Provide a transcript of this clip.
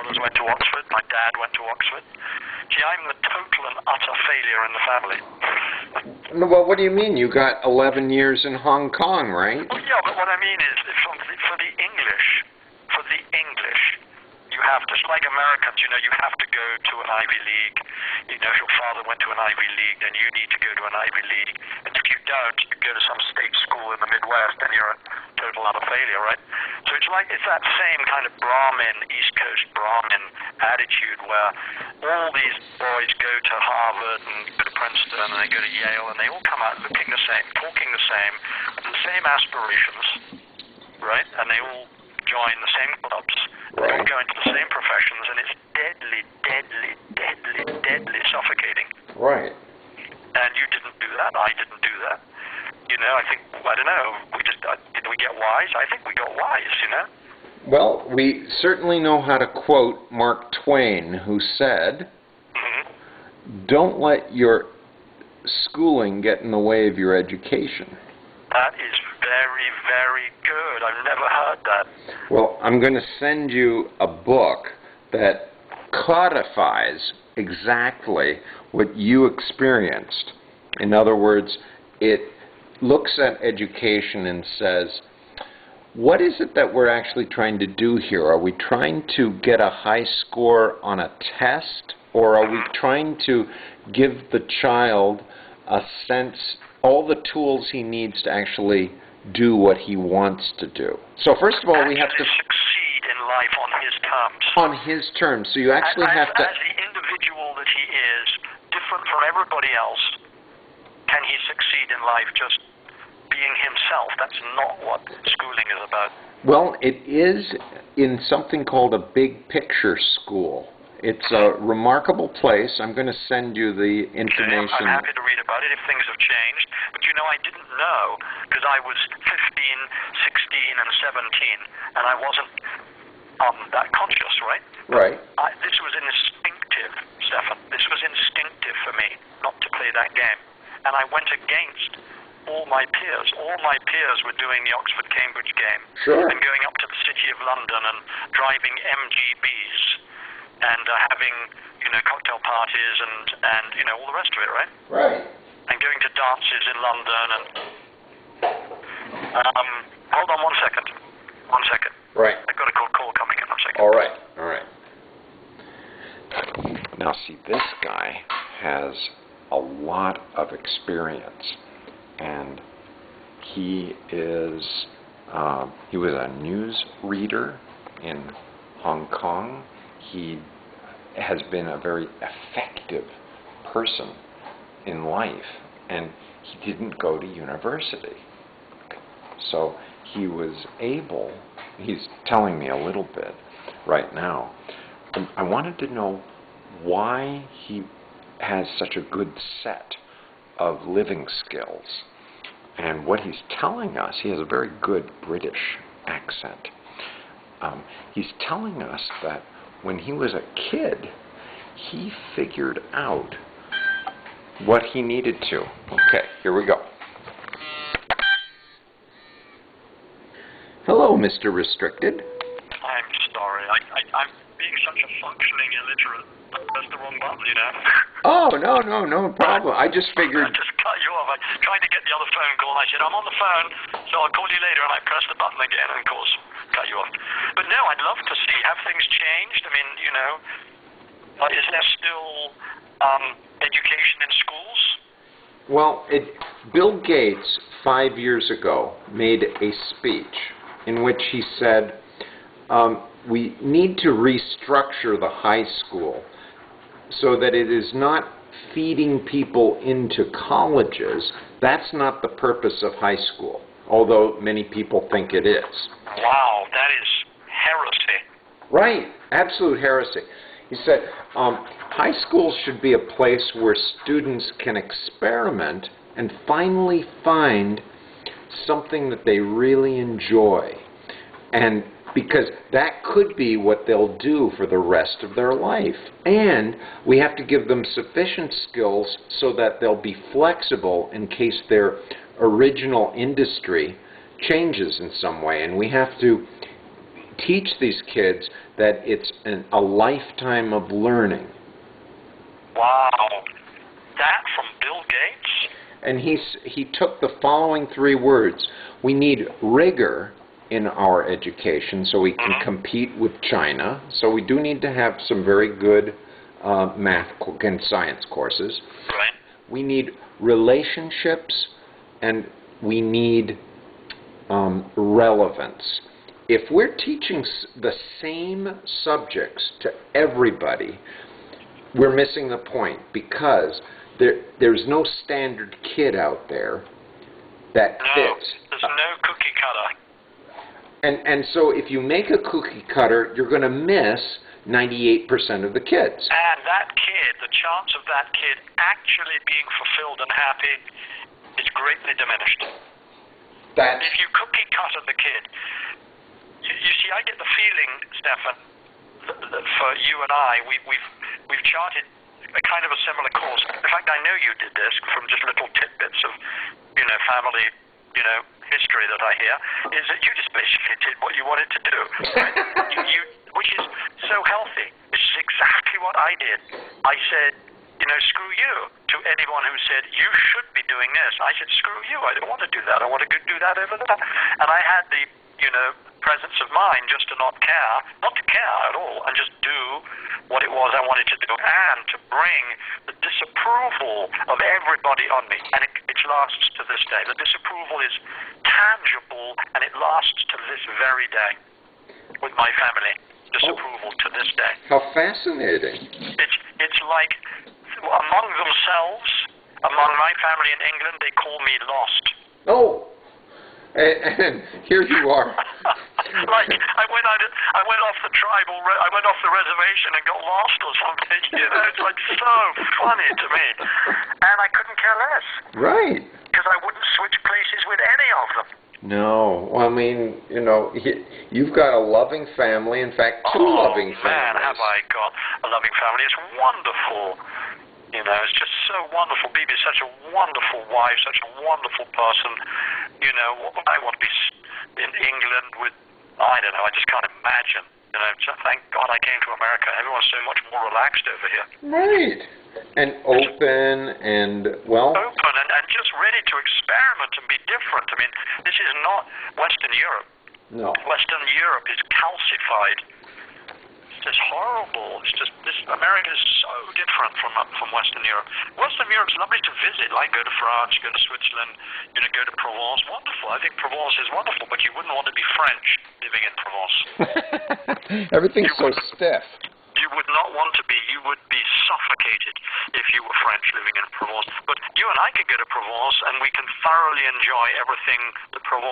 brothers went to Oxford. My dad went to Oxford. Gee, I'm the total and utter failure in the family. No, well, what do you mean? You got 11 years in Hong Kong, right? Oh, yeah, but what I mean is, for the English, you have to, like Americans, you know, you have to go to an Ivy League. You know, if your father went to an Ivy League, then you need to go to an Ivy League. And if you don't, you go to some state school in the Midwest, and you're a total utter failure, right? So it's that same kind of Brahmin, East Coast Brahmin attitude where all these boys go to Harvard and go to Princeton and they go to Yale, and they all come out looking the same, talking the same, with the same aspirations, right? And they all join the same clubs. They all go into the same professions, and it's deadly suffocating. Right. And you didn't do that. I didn't do that. You know, I don't know. Did we get wise? I think we got wise, you know? Well, we certainly know how to quote Mark Twain, who said, "Don't let your schooling get in the way of your education." That is very, very good. I've never heard that. Well, I'm going to send you a book that codifies exactly what you experienced. In other words, it looks at education and says, what is it that we're actually trying to do here? Are we trying to get a high score on a test, or are we trying to give the child a sense, all the tools he needs to actually do what he wants to do? So first of all, we have to succeed in life on his terms. On his terms. So you actually have to... As the individual that he is, different from everybody else, can he succeed in life just being himself? That's not what schooling is about. Well, it is in something called a big picture school. It's a remarkable place. I'm going to send you the information. Okay, I'm happy to read about it if things have changed. But, you know, I didn't know because I was 15, 16, and 17, and I wasn't that conscious, right? Right. This was instinctive, Stefan. This was instinctive for me not to play that game. And I went against all my peers. All my peers were doing the Oxford-Cambridge game. Sure. And going up to the City of London and driving MGBs and having, you know, cocktail parties and, you know, all the rest of it, right? Right. And going to dances in London and... hold on 1 second. 1 second. Right. I've got a call coming in. 1 second. All right. All right. Now, see, this guy has a lot of experience, and he was a news reader in Hong Kong. He has been a very effective person in life, and he didn't go to university. So he was able, he's telling me a little bit right now. I wanted to know why he has such a good set of living skills. And what he's telling us, he has a very good British accent. He's telling us that when he was a kid, he figured out what he needed to. Okay, here we go. Hello, Mr. Restricted. I'm sorry. I'm being such a functioning illiterate. That's the wrong button, you know. Oh, no problem. I just figured... I just cut you off. I tried to get the other phone call, and I said, I'm on the phone, so I'll call you later, and I pressed the button again, and of course, cut you off. But no, I'd love to see. Have things changed? I mean, you know, is there still education in schools? Well, Bill Gates, 5 years ago, made a speech in which he said, we need to restructure the high school so that it is not feeding people into colleges. That's not the purpose of high school, although many people think it is. Wow, that is heresy. Right, absolute heresy. He said, high schools should be a place where students can experiment and finally find something that they really enjoy. And because that could be what they'll do for the rest of their life. And we have to give them sufficient skills so that they'll be flexible in case their original industry changes in some way. And we have to teach these kids that it's a lifetime of learning. Wow. That from Bill Gates? And he took the following 3 words. We need rigor in our education so we can compete with China. So we do need to have some very good math and science courses. Right. We need relationships, and we need relevance. If we're teaching the same subjects to everybody, we're missing the point, because there's no standard kid out there that fits. There's no cookie cutter. And so if you make a cookie cutter, you're going to miss 98% of the kids. And that kid, the chance of that kid actually being fulfilled and happy is greatly diminished. If you cookie cutter the kid, you see, I get the feeling, Stefan, that for you and I, we've charted a kind of a similar course. In fact, I know you did this from just little tidbits of, family, history that I hear, is that you just basically did what you wanted to do, right? Which is so healthy. This is exactly what I did. I said, screw you to anyone who said, you should be doing this. I said, screw you, I don't want to do that. I want to do that over there. And I had the, presence of mind just to not to care at all, and just do what it was I wanted to do, and to bring the disapproval of everybody on me. And it lasts to this day. The disapproval is tangible, and it lasts to this very day with my family. Disapproval to this day. How fascinating. It's like, among themselves, among my family in England, they call me lost. Oh, and here you are. Like I went off the tribal, I went off the reservation and got lost or something. It's like so funny to me, and I couldn't care less. Right. Because I wouldn't switch places with any of them. No, well, I mean, you've got a loving family. In fact, 2 loving families. Man, have I got a loving family? It's wonderful. It's just so wonderful. Bibi's such a wonderful wife, such a wonderful person. I want to be in England with, I don't know, I just can't imagine. Thank God I came to America. Everyone's so much more relaxed over here. Right. And open and, Open and just ready to experiment and be different. I mean, this is not Western Europe. No. Western Europe is calcified. It's horrible. It's just, America is so different from Western Europe. Western Europe's lovely to visit, like go to France, go to Switzerland, go to Provence. Wonderful. I think Provence is wonderful, but you wouldn't want to be French living in Provence. Everything's so stiff. You would not want to be. You would be suffocated if you were French living in Provence. But you and I could go to Provence, and we can thoroughly enjoy everything that Provence